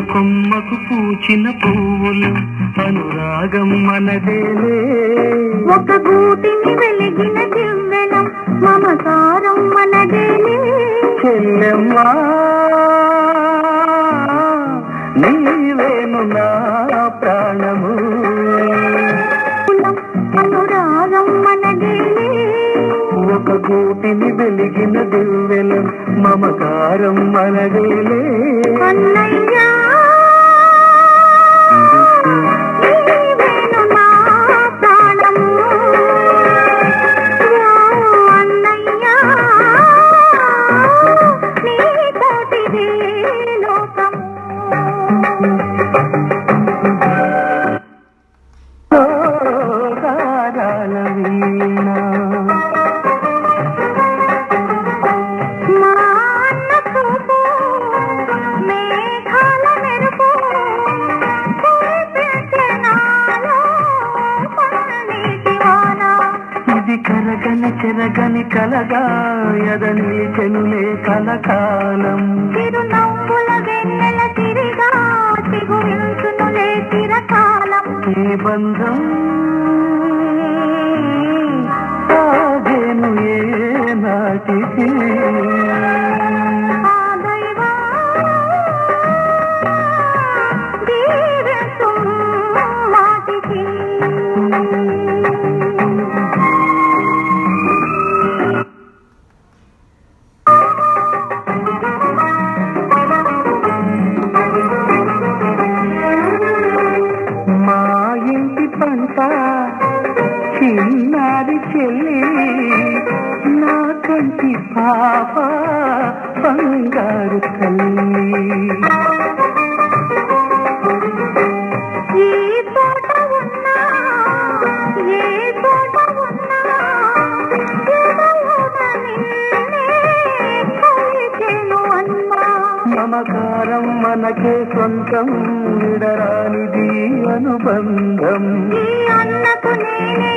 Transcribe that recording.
కొమ్మకు పూచిన పువ్వులు అనురాగం మనదేలే ఒక గూటిని వెలిగిన దివ్వెలం మమకారం మనదేలే చెల్లెమ్మా నీవేను నా ప్రాణము అనురాగం మనదేలే ఒక గూటిని వెలిగిన దివ్వెలం మమకారం మనదేలే అన్నయ్యా నీవేను నా ప్రాణము అన్నయ్యా నీ కోటిదే లోకము గారాల వీణ మా అన్న చూపు మేఘాల మెరుపు కురిపించే నాలో పన్నీటి వాన ఇది కరగని చెరగని కలగా ఎదని చెనులే కలకాలం చిరునవ్వుల వెన్నెల తిరిగా చిగురించునులే చిరకాలం ఈ బంధం సాగేను ఏ నాటికి ఆ దైవం దీవించు మాటికి మా ఇంటి పంట చిన్నారి చెల్లి నా కంటి పాప బంగారు తల్లి ఈ తోట ఉన్నా ఏ తోట ఉన్నా ఎదలోన నిన్నే కొలిచెను అన్నా మమకారం మనకే సొంతం విడరానిది అనుబంధం ఈ అన్నకు నేనే